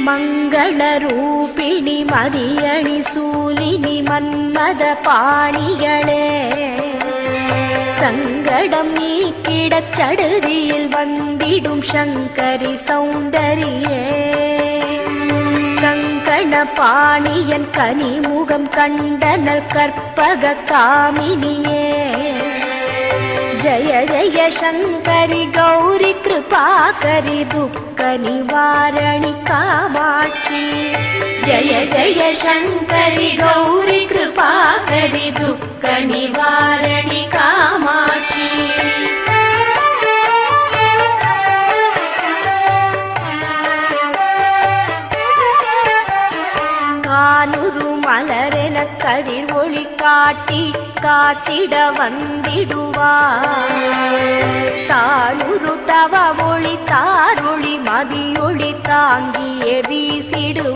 மங்கள ரூபிணி மதியணி சூலினி மன்மத பாணிகளே சங்கடம் நீக்கிடச் சடுதியில் வந்திடும் சங்கரி சௌந்தரியே கங்கண பாணியன் கனிமுகம் கண்டனல் கற்பக காமினியே जय जय शंकरि गौरी कृपाकरि दुःख निवारणि कामाक्षी जय जय शंकरि गौरी कृपाकरि दुःख निवारणि कामाक्षी கானுரு மலரென கதிர் ஒளி காட்டி காத்திட வந்திடுவார் தானுரு தவ ஒளி தாரொளி மதியொளி தாங்கிய வீசிடு